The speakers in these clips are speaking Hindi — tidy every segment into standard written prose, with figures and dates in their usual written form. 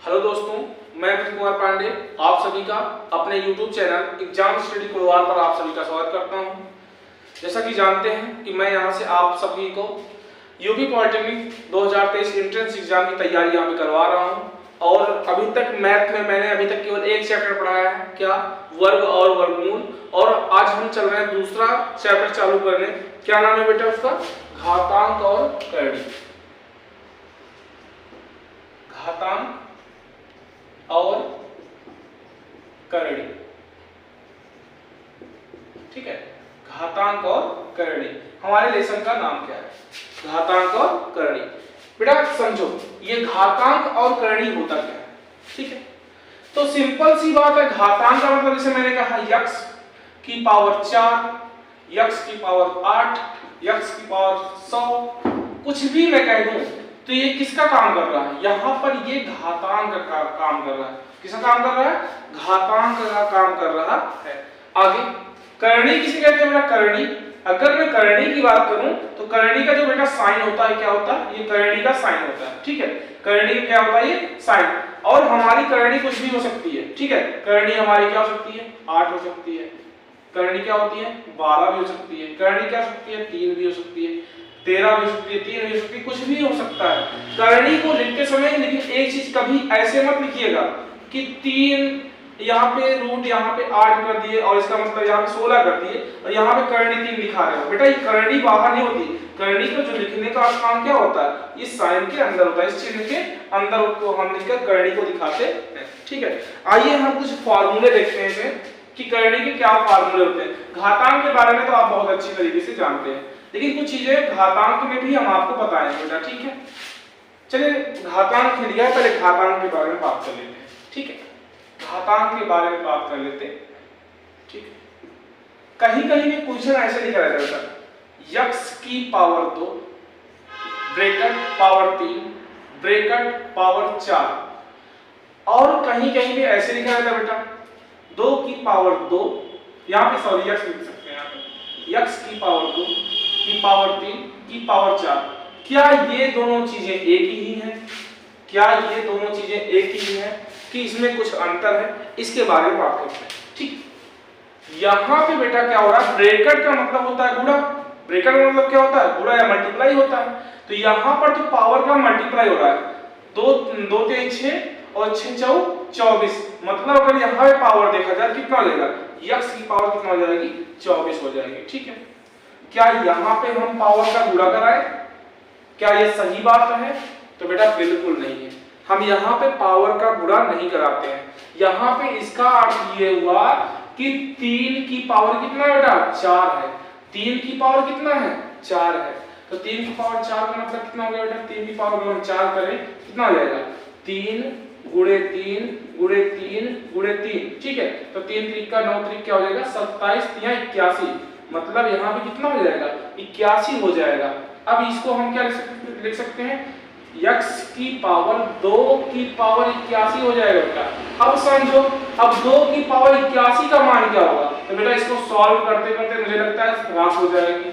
हेलो दोस्तों, मैं अमित कुमार पांडे आप सभी का अपने YouTube channel exam study Kurwar पर आप सभी का स्वागत करता हूं। जैसा कि जानते हैं कि मैं यहां से आप सभी को यूपी पॉलिटेक्निक 2023 एंट्रेंस एग्जाम की तैयारी यहां पे करवा रहा हूं। और अभी तक मैथ में मैंने अभी तक केवल एक चैप्टर पढ़ाया है, क्या? वर्ग और वर्गमूल। और आज हम चल रहे हैं दूसरा चैप्टर चालू करने। क्या नाम है बेटा उसका? घातांक और करणी। घातांक और करणी, ठीक है। घातांक और करणी हमारे लेसन का नाम क्या है? घातांक और करणी। बेटा समझो, ये घातांक और करणी होता क्या है, ठीक है। तो सिंपल सी बात है, घातांक का मतलब जैसे मैंने कहा x की पावर 4, x की पावर 8, x की पावर 100, कुछ भी मैं कह दूं तो ये किसका काम कर रहा है? यहाँ पर ये घातांक का काम कर रहा है। किसका काम कर रहा है? घातांक का काम कर रहा है। आगे करणी किसे कहते हैं बेटा? करणी, अगर मैं करणी की बात करूं तो करणी का जो बेटा साइन होता है क्या होता है? ये करणी का साइन होता है, ठीक है। करणी क्या होता है? ये साइन। और हमारी करणी कुछ भी हो सकती है, ठीक है। करणी हमारी क्या हो सकती है? 8 हो सकती है। करणी क्या होती है? 12 भी हो सकती है। करणी क्या हो सकती है? 3 भी हो सकती है, 13 भी हो सकती है, 3 भी हो सकती है, कुछ भी हो सकता है। करणी को लिखते समय लेकिन एक चीज कभी ऐसे मत लिखिएगा कि 3 यहाँ पे रूट यहाँ पे 8 कर दिए और इसका मतलब यहाँ पे 16 कर दिए और यहाँ पे करणी 3 लिखा रहे हो। बेटा ये करणी बाहर नहीं होती। करणी को जो लिखने का काम क्या होता है? ये साइन के अंदर होता है, इस चिन्ह के अंदर को हम लिखकर करणी को दिखाते हैं, ठीक है। आइए हम कुछ फॉर्मूले देखते हैं इसमें कि करणी के क्या फॉर्मूले होते हैं। घातांक के बारे में तो आप बहुत अच्छी तरीके से जानते हैं, लेकिन कुछ चीजें घातांक में भी हम आपको बताएंगे बेटा, ठीक है। चलिए घातांक लिख लिया, पहले घातांक के बारे में बात कर लेते हैं, ठीक है। घातांक के बारे में बात कर लेते हैं, ठीक है। कहीं कहीं भी क्वेश्चन ऐसे लिखा रहता है, x की power 2 bracket power 3 bracket power 4। और कहीं कहीं भी ऐसे लिखा रहता है बेटा 2 की पावर 2, यहाँ पे सॉरी x लिख सकते हैं, यहाँ पे x की पावर 2 की पावर 3 की पावर 4। क्या ये दोनों चीजें एक ही हैं? क्या ये दोनों चीजें एक ही हैं कि इसमें कुछ अंतर है? इसके बारे में बात करते हैं, ठीक। यहाँ पे बेटा क्या हो रहा है? ब्रैकेट का मतलब होता है गुणा। ब्रैकेट का मतलब क्या होता है? गुणा या मल्टीप्लाई होता है। तो यहाँ पर तो पावर का मल्टीप्लाई हो रहा है, 2 3 6 और 6 4 24। मतलब अगर यहाँ पे पावर देखा जाए कितना हो जाएगा? x की पावर कितना हो जाएगी? 24 हो जाएगी, ठीक है। क्या यहाँ पे हम पावर का गुणा कराएं? क्या ये सही बात है? तो बेटा बिल्कुल नहीं है। हम यहाँ पे पावर का गुणा नहीं कराते हैं। यहाँ पे इसका अर्थ ये हुआ कि 3 की पावर कितना है बेटा? 4 है। 3 की पावर कितना है? 4 है। तो 3 की पावर 4 का मतलब कितना हो गया बेटा? 3 की पावर हम 4 करें कितना हो जाएगा? 3 गुणे 3 गुणे 3 गुणे 3, ठीक है। तो 3 3 का 9 3 क्या हो जाएगा? 27 या 81। मतलब यहाँ पे कितना हो जाएगा? 81 हो जाएगा। अब इसको हम क्या लिख सकते हैं? x की पावर 2 की पावर 81 हो जाएगा बेटा। अब समझो, अब 2 की पावर 81 का मान क्या होगा? तो बेटा इसको सॉल्व करते करते मुझे लगता है घात हो जाएगी,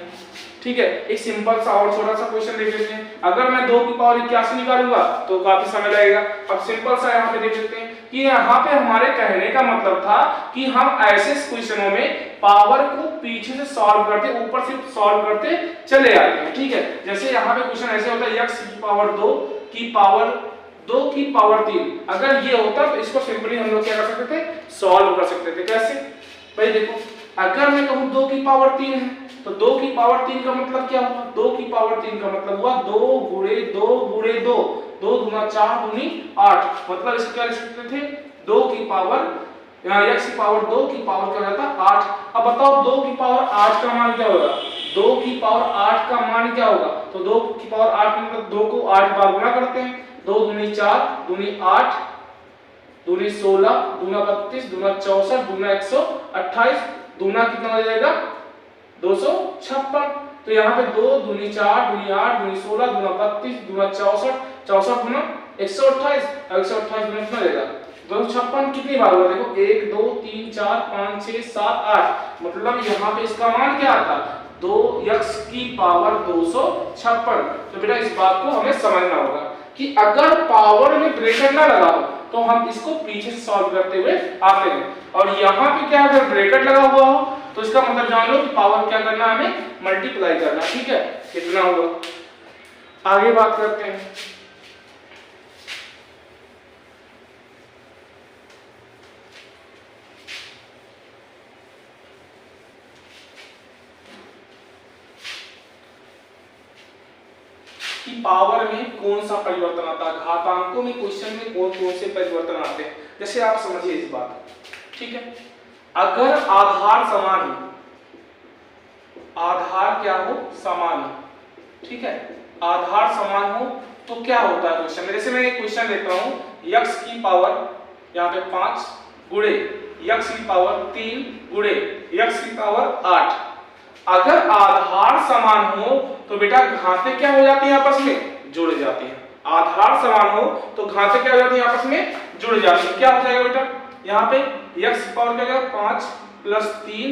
ठीक है। एक सिंपल सा और छोटा सा क्वेश्चन देख लेते हैं। अगर मैं 2 की पावर 81 निकालूंगा तो काफी समय लगेगा। अब सिंपल सा यहाँ पे देख लेते हैं कि यहाँ पे हमारे कहने का मतलब था कि हम ऐसे क्वेश्चनों में पावर को पीछे से सॉल्व करते, ऊपर से सॉल्व करते चले आते हैं, ठीक है। जैसे यहाँ पे क्वेश्चन ऐसे होता है, x की पावर 2 की पावर 2 की पावर 3। अगर ये होता तो इसको सिंपली हम लोग क्या कर सकते थे? सॉल्व कर सकते थे। कैसे भाई? देखो, अगर मैं कहूँ 2 की पावर 3 है तो 2 की पावर 3 का मतलब क्या हुआ? 2 की पावर 3 का मतलब हुआ 2 गुणे 2 गुणे 2, 2 दूना 4 दूनी 8। मतलब इसको क्या लिख सकते थे? 2 की पावर यहाँ x की पावर 2 की पावर क्या रहता? 8। अब बताओ 2 की पावर 8 का मान क्या होगा? 2 की पावर 8 का मान क्या होगा? तो 2 की पावर 8 मतलब 2 को 8 बार गुणा करते हैं। 2 दूनी 4 दूनी 8 दूनी 16 दूना 32 दूना 64 दूना 128 दूना कितना हो जाएगा? 256। तो यहाँ पे 2 दूनी 4 दूनी 8 दूनी 16 दूना 32 दूना 64 64 दूना 128 और 128 दूना कितना देगा? 256 कितनी बार होगा? देखो 1 2 3 4 5 6 7 8। मतलब यहाँ पे इसका मान क्या आता? 2x की पावर 256। तो बेटा इस बात को हमें समझना होगा कि अगर पावर में ब्रैकेट ना लगाओ तो हम इसको पीछे से सॉल्व करते हुए आते हैं। और यहाँ पे क्या अगर ब्रैकेट लगा हुआ हो तो इसका मतलब जान लो कि पावर क्या करना है, हमें मल्टीप्लाई करना, ठीक है, कितना होगा। आगे बात करते हैं। कि पावर में कौन सा परिवर्तन आता है, घातांकों में क्वेश्चन में कौन कौन से परिवर्तन आते हैं। जैसे आप समझिए इस बात, ठीक है, अगर आधार समान हो, आधार क्या हो, समान हो, ठीक है, आधार समान हो तो क्या होता है क्वेश्चन में। जैसे मैं एक क्वेश्चन लेता हूं, x की पावर यहाँ पे 5 गुणे x की पावर 3 गुणे x की पावर 8। अगर आधार समान हो तो बेटा घातें क्या हो जाती हैं, आपस में जुड़ जाती हैं। आधार समान हो तो घातें क्या हो जाती हैं, आपस में जुड़ जाती हैं। क्या हो जाएगा बेटा, यहाँ पे x की पावर क्या होगा, 5 + 3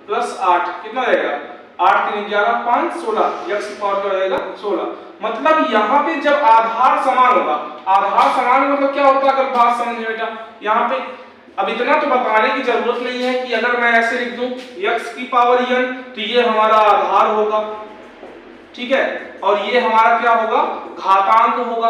+ 8 कितना रहेगा, 8 3 11 5 16, x की पावर क्या हो जाएगा 16। मतलब यहाँ पे जब आधार समान होगा, आधार समान मतलब क्या होता है, अगर बात समझे बेटा, यहाँ पे अब इतना तो बताने की जरूरत नहीं है कि अगर मैं ऐसे लिख दूं x की पावर n तो ये हमारा आधार होगा, ठीक है, और ये हमारा क्या होगा, घातांक होगा।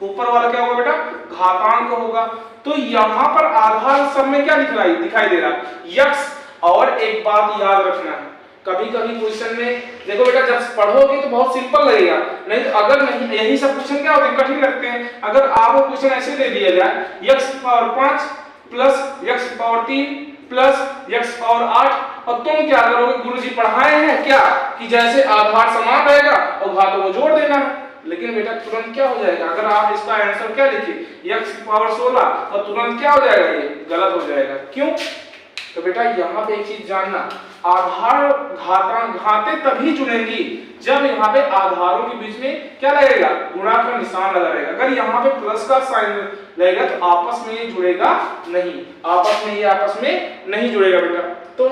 ऊपर वाला क्या होगा बेटा, घातांक होगा। तो यहाँ पर आधार सब में क्या दिखाई दे रहा है, x। और एक बात याद रखना है, कभी कभी क्वेश्चन में देखो बेटा, जब पढ़ोगे तो बहुत सिंपल लगेगा, नहीं तो अगर नहीं, यही सब क्वेश्चन क्या होते हैं, कठिन लगते हैं। अगर आपको क्वेश्चन ऐसे दे दिया जाए, x की पावर 5 प्लस x की पावर 3 प्लस x की पावर 8, और तुम क्या करोगे, गुरुजी पढ़ाए हैं क्या कि जैसे आधार समान रहेगा और घातों को जोड़ देना है। लेकिन बेटा तुरंत क्या हो जाएगा, अगर आप इसका आंसर क्या लिखिए x की पावर 16, और तुरंत क्या हो जाएगा, ये गलत हो जाएगा। क्यों, तो बेटा यहाँ पे एक चीज जानना, आधार घातें तभी जुड़ेंगी जब यहाँ पे आधारों के बीच में क्या लगेगा, गुणा का निशान लगा रहेगा। अगर यहाँ पे प्लस का साइन लगेगा तो आपस में ये जुड़ेगा नहीं, आपस में नहीं जुड़ेगा बेटा। तो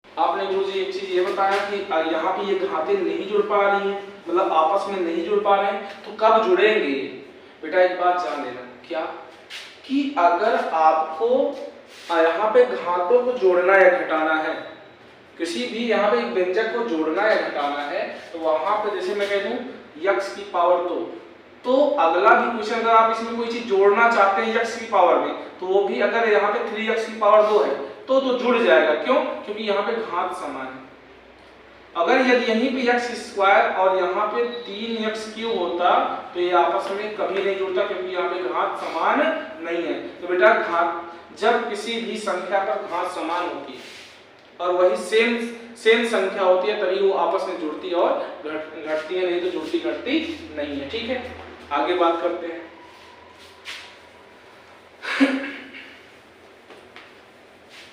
आपने गुरुजी एक चीज ये बताया कि यहाँ पे ये घातें नहीं जुड़ पा रही हैं, मतलब आपस में नहीं जुड़ पा रहे हैं, तो कब जुड़ेंगे बेटा। एक बात जान लेना, क्या कि अगर आपको यहाँ पे घातों को जोड़ना या घटाना है, किसी भी यहाँ पे एक व्यंजक को जोड़ना या घटाना है, तो वहां पे जैसे मैं कह दूं x की पावर 2, तो अगला भी क्वेश्चन अगर आप इसमें कोई चीज जोड़ना चाहते हैं x की पावर में, तो वो भी अगर यहाँ पे 3x की पावर 2 है तो जुड़ जाएगा। क्यों, क्योंकि यहाँ पे घात समान है। अगर यदि यहीं पे x² और यहाँ पे 3x³ होता तो ये आपस में कभी नहीं जुड़ता, क्योंकि यहाँ पे घात समान नहीं है। तो बेटा घात, जब किसी भी संख्या का घात समान होती है और वही सेम संख्या होती है, तभी वो आपस में जुड़ती है और घटती है, नहीं तो जुड़ती घटती नहीं है। ठीक है, आगे बात करते हैं।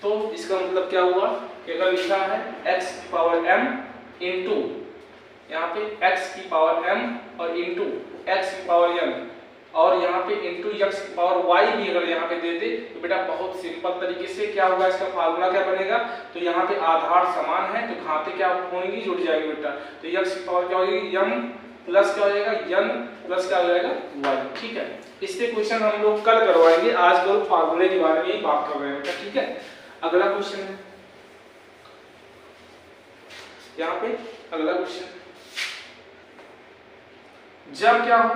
तो इसका मतलब क्या हुआ कि अगर लिखा है x की पावर m इंटू यहाँ पे x की पावर m और इंटू x की पावर n और यहाँ पे इंटू x की पावर y भी अगर यहाँ पे दे दे, तो बेटा बहुत सिंपल तरीके से क्या होगा, इसका फार्मूला क्या बनेगा, तो यहाँ पे आधार समान है तो घातें क्या होंगी, जुड़ जाएगी बेटा। तो x की पावर क्या होगी, m प्लस क्या हो जाएगा, n प्लस क्या हो जाएगा, y। ठीक है, इस पे क्वेश्चन हम लोग कल करवाएंगे, आज केवल फार्मूले के बारे में ही बात कर रहे हैं बेटा। ठीक है, अगला क्वेश्चन है यहाँ पे, अगला क्वेश्चन, जब क्या हो,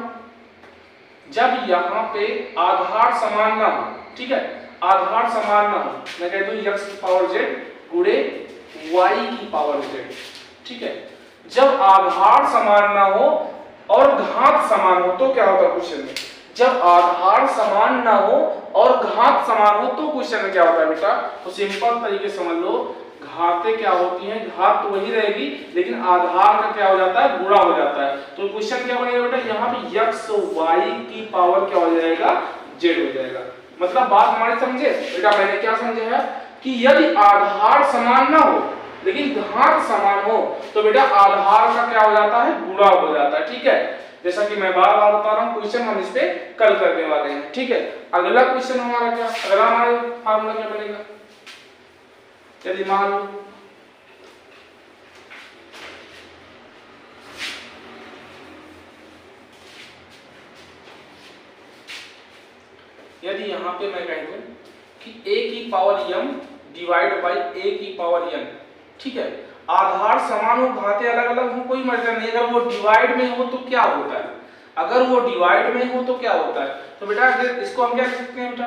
जब यहाँ पे आधार समान ना हो, ठीक है, आधार समान ना हो, मैं कह दूं x की पावर z गुणे y की पावर z। ठीक है, जब आधार समान ना हो और घात समान हो तो क्या होता क्वेश्चन में, जब आधार समान ना हो और घात समान हो तो क्वेश्चन में क्या होता है बेटा। तो सिंपल तरीके समझ लो, घातें क्या होती हैं, घात तो वही रहेगी लेकिन आधार का क्या हो जाता है, गुणा हो जाता है। तो क्वेश्चन क्या बनेगा बेटा, यहाँ पे x y की पावर क्या हो जाएगा, z हो जाएगा। मतलब बात हमारे समझे बेटा, मैंने क्या समझा है कि यदि आधार समान ना हो लेकिन घात समान हो तो बेटा आधार का क्या हो जाता है, गुणा हो जाता है। ठीक है, जैसा कि मैं बार बार बता रहा हूँ, क्वेश्चन हम इस पे कल करने वाले हैं। ठीक है, अगला क्वेश्चन हमारा क्या, अगला हमारा फार्मूला क्या बनेगा, यदि मान लो यदि यहाँ पे मैं कह दूं कि a की power m divide by a की पावर n, ठीक है, आधार समान हो घातें अलग अलग हो कोई मतलब नहीं, अगर वो डिवाइड में हो तो क्या होता है, अगर वो डिवाइड में हो तो क्या होता है, तो बेटा इसको हम क्या लिख सकते हैं बेटा,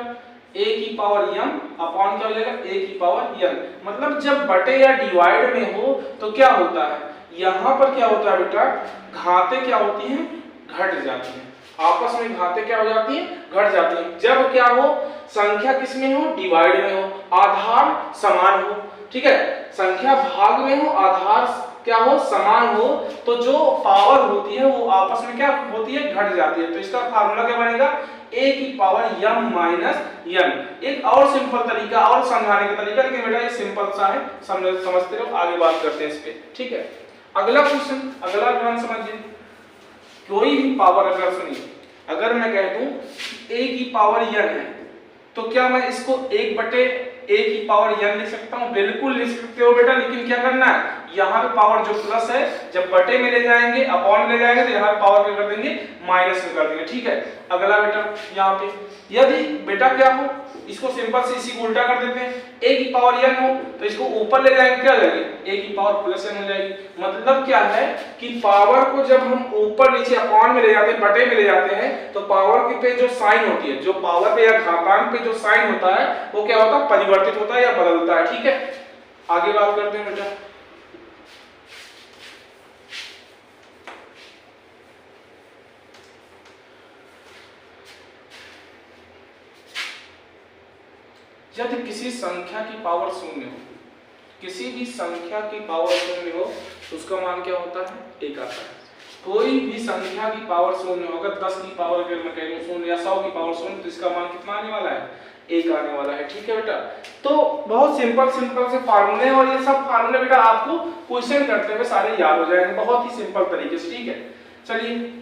a की पावर m अपॉन क्या हो जाएगा a की पावर n, मतलब जब बटे या डिवाइड में हो तो क्या होता है, यहाँ पर क्या होता है बेटा, घातें क्या होती हैं, घट जाती हैं, आपस में घातें क्या हो जाती हैं, घट जाती हैं। जब क्या हो, संख्या किस में हो, डिवाइड में हो, आधार समान हो, ठीक है, संख्या भाग में हो, आधार क्या हो, समान हो, तो जो पावर होती है वो आपस में क्या होती है, घट जाती है। तो इसका फार्मूला क्या बनेगा, a की पावर m माइनस n। एक और सिंपल तरीका और समझाने का तरीका, लेकिन बेटा ये सिंपल सा है, समझते रहो, आगे बात करते हैं इस पे, ठीक है। अगला क्वेश्चन, अगला ध्यान समझिए, कोई भी पावर अगर सुनिए, अगर मैं कह दूं a की पावर n है तो क्या मैं इसको 1/a की पावर n लिख सकता हूं, बिल्कुल लिख सकते हो बेटा, लेकिन क्या करना है, यहाँ पे पावर जो प्लस है जब बटे में ले जाएंगे, अपॉन में ले जाएंगे, तो यहाँ पावर क्या कर देंगे, माइनस में कर देंगे, ठीक है। अगला बेटा यहाँ पे यदि बेटा क्या हो, इसको सिंपल से इसी को उल्टा कर देते हैं, a की पावर n हो तो इसको ऊपर ले जाएंगे, क्या हो जाएगी, a की पावर प्लस n हो जाएगी। मतलब क्या है कि पावर को जब हम ऊपर नीचे अपॉन में ले जाते हैं, बटे में ले जाते हैं, तो पावर के पे जो साइन होती है, जो पावर पे या घातांक पे जो साइन होता है वो क्या होता है, परिवर्तित होता है या बदलता है, ठीक है। आगे बात करते हैं बेटा, यदि किसी संख्या की पावर 0 हो, किसी भी संख्या की पावर 0 हो तो उसका मान क्या होता है, 1 आता है। कोई भी संख्या की पावर 0 हो, अगर 10 की पावर अगर मैं कह दूं 0 या 100 की पावर 0, तो इसका मान कितना आने वाला है, 1 आने वाला है, ठीक है बेटा। तो बहुत सिंपल से फार्मूले हैं, और ये सब फार्मूले बेटा आपको क्वेश्चन करते हुए सारे याद हो जाएंगे, बहुत ही सिंपल तरीके से, ठीक है। चलिए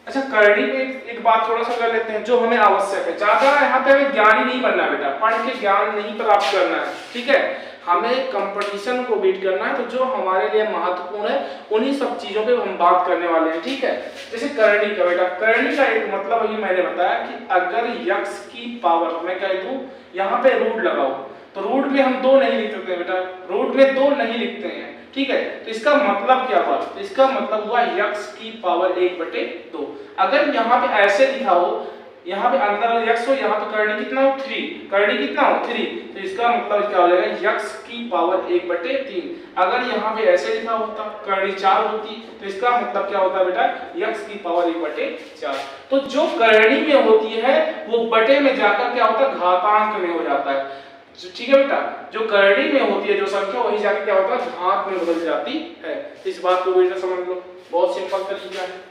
अच्छा, करनी पे एक बात थोड़ा सा कर लेते हैं जो हमें आवश्यक है, ज्यादा यहाँ पे हमें ज्ञानी नहीं बनना बेटा, पढ़ के ज्ञान नहीं प्राप्त करना है, ठीक है, हमें कंपटीशन को बीट करना है। तो जो हमारे लिए महत्वपूर्ण है उन्हीं सब चीजों पे हम बात करने वाले हैं, ठीक है। जैसे करनी का बेटा, करनी का एक मतलब अभी मैंने बताया कि अगर यक्स की पावर मैं कह दूं यहाँ पे रूट लगाओ, तो रूट में हम 2 नहीं लिख सकते बेटा, रूट में 2 नहीं लिखते हैं, ठीक है। तो इसका मतलब क्या हुआ, इसका मतलब हुआ x की पावर 1/2। अगर यहाँ पे ऐसे लिखा हो, यहाँ पे अंदर x हो, यहाँ पे करनी कितना हो, 3, करनी कितना हो, 3, तो इसका मतलब क्या हो जाएगा, x की पावर 1/3। अगर यहाँ पे ऐसे लिखा होता, करनी 4 होती, तो इसका मतलब क्या होता बेटा, x की पावर 1/4। तो जो करनी में होती है वो बटे में जाकर क्या होता है, घातांक में हो जाता है, ठीक है बेटा। जो करनी में होती है जो संख्या, वही जाके क्या होता है, घात में बदल जाती है। इस बात को बेटा समझ लो, बहुत सिंपल तरीका है,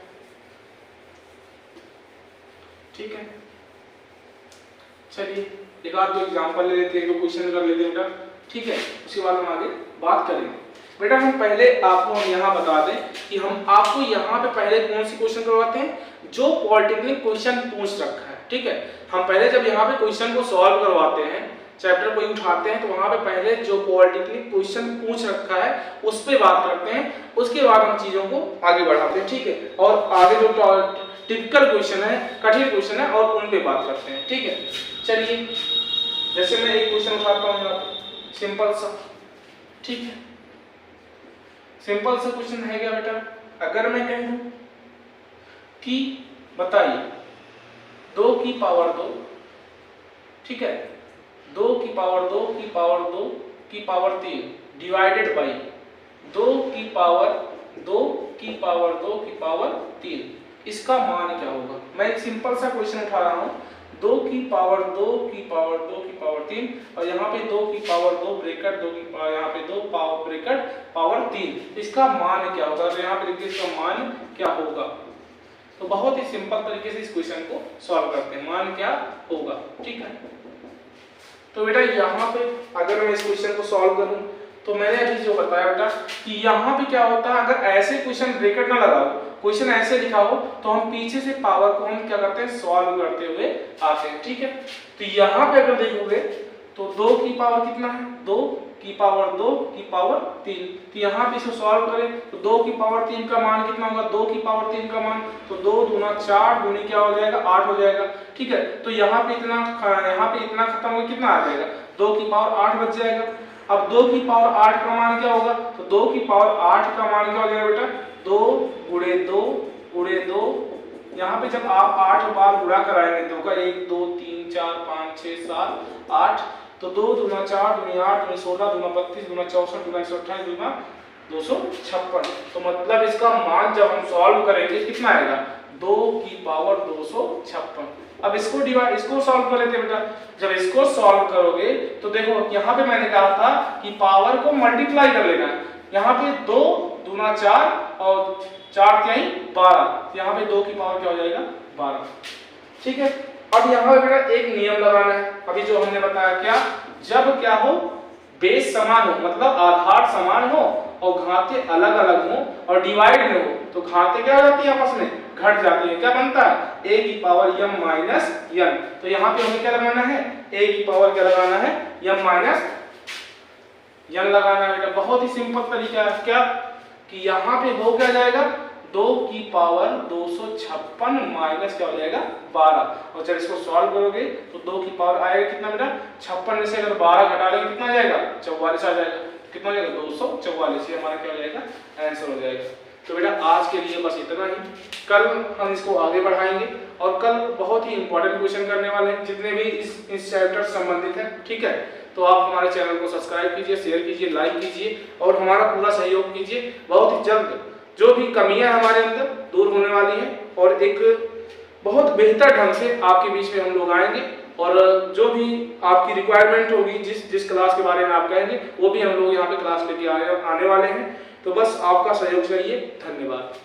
ठीक है। चलिए एक आध दो एग्जांपल ले लेते हैं, क्वेश्चन कर लेते हैं बेटा, ठीक है, उसके बाद हम आगे बात करेंगे। बेटा हम पहले आपको हम यहाँ बता दें कि हम आपको यहाँ पे पहले कौन सी क्वेश्चन करवाते हैं, जो पॉलिटेक्निक क्वेश्चन पूछ रखा है, ठीक है। हम पहले जब यहाँ पे क्वेश्चन को सॉल्व करवाते हैं, चैप्टर कोई उठाते हैं, तो वहां पे पहले जो पॉलिटेक्निक क्वेश्चन पूछ रखा है उस पे बात करते हैं, उसके बाद हम चीजों को आगे बढ़ाते हैं, ठीक है। और आगे जो टिपिकल क्वेश्चन है, कठिन क्वेश्चन है, और उन पे बात करते हैं, ठीक है। चलिए जैसे मैं एक क्वेश्चन उठाता हूँ यहाँ पे, सिंपल सा, ठीक है, सिंपल सा क्वेश्चन है क्या बेटा, अगर मैं कह दूं कि बताइए 2 की पावर 2, ठीक है, 2 की पावर 2 की पावर 2 की पावर 3 डिवाइडेड बाई 2 की पावर 2 की पावर 2 की पावर 3, इसका मान क्या होगा। मैं एक सिंपल सा क्वेश्चन उठा रहा हूँ, 2 की पावर 2 की पावर 2 की पावर 3, और यहाँ पे 2 की पावर 2 ब्रैकेट 2 की पावर, यहाँ पे 2 पावर ब्रैकेट पावर 3, इसका मान क्या होगा। तो यहाँ पे देखिए इसका मान क्या होगा। तो बहुत ही सिंपल तरीके से इस क्वेश्चन को सॉल्व करते हैं, मान क्या होगा, ठीक है। तो बेटा यहाँ पे अगर मैं इस क्वेश्चन को सॉल्व करूं, तो मैंने अभी जो बताया बेटा कि यहाँ पे क्या होता है, अगर ऐसे क्वेश्चन ब्रैकेट ना लगाओ, क्वेश्चन ऐसे लिखा हो, तो हम पीछे से पावर को हम क्या करते हैं, सॉल्व करते हुए आते हैं, ठीक है। तो यहाँ पे अगर देखोगे तो 2 की पावर कितना है, 2 की पावर 2 की पावर 3। तो यहाँ पे इसको सॉल्व करें तो 2 की पावर 3 का मान कितना होगा, 2 की पावर 3 का मान तो 2 दूना 4 दूनी क्या हो जाएगा 8 हो जाएगा। ठीक है, तो यहाँ पे इतना खत्म हो कितना आ जाएगा 2 की पावर 8 बच जाएगा। अब 2 की पावर 8 का मान क्या होगा, तो 2 की पावर 8 का मान क्या हो जाएगा बेटा 2 गुणे 2 गुणे 2। यहाँ पे जब आप 8 बार गुणा कराएंगे 2 का 1 2 3 4 5 6 7 8 तो 2 दूना 4 दूनी 8 दूनी 16 दूना 32 दूना 64 दूना 128 दूना 256। तो मतलब इसका मान जब हम सॉल्व करेंगे कितना आएगा 2 की पावर 256। अब इसको सॉल्व कर लेते बेटा। जब इसको सॉल्व करोगे तो देखो यहाँ पे मैंने कहा था कि पावर को मल्टीप्लाई कर लेना है। यहाँ पे 2 दूना 4 और 4 क्या ही 12, यहाँ पे 2 की पावर क्या हो जाएगा 12। ठीक है, अब यहाँ पे बेटा एक नियम लगाना है, अभी जो हमने बताया क्या, जब क्या हो बेस समान हो मतलब आधार समान हो और घाते अलग अलग हो और डिवाइड में हो तो घाते क्या हो जाती है आपस में घट जाती है। क्या बनता है a की पावर m माइनस n। तो यहाँ पे हमें क्या लगाना है a की पावर क्या लगाना है m माइनस n लगाना है बेटा। बहुत ही सिंपल तरीका है क्या कि यहाँ पे हो क्या जाएगा 2 की पावर 256 माइनस क्या हो जाएगा 12। और जब इसको सॉल्व करोगे तो 2 की पावर आएगा कितना बेटा 56 में से अगर 12 घटा लेंगे कितना आ जाएगा 44 आ जाएगा। कितना हो जाएगा 244, ये हमारा क्या हो जाएगा आंसर हो जाएगा। तो बेटा आज के लिए बस इतना ही, कल हम इसको आगे बढ़ाएंगे और कल बहुत ही इंपॉर्टेंट क्वेश्चन करने वाले हैं जितने भी इस चैप्टर से संबंधित है। ठीक है, तो आप हमारे चैनल को सब्सक्राइब कीजिए, शेयर कीजिए, लाइक कीजिए और हमारा पूरा सहयोग कीजिए। बहुत ही जल्द जो भी कमियां हमारे अंदर दूर होने वाली हैं और एक बहुत बेहतर ढंग से आपके बीच में हम लोग आएंगे और जो भी आपकी रिक्वायरमेंट होगी जिस क्लास के बारे में आप कहेंगे वो भी हम लोग यहाँ पे क्लास लेके आने वाले हैं। तो बस आपका सहयोग चाहिए। धन्यवाद।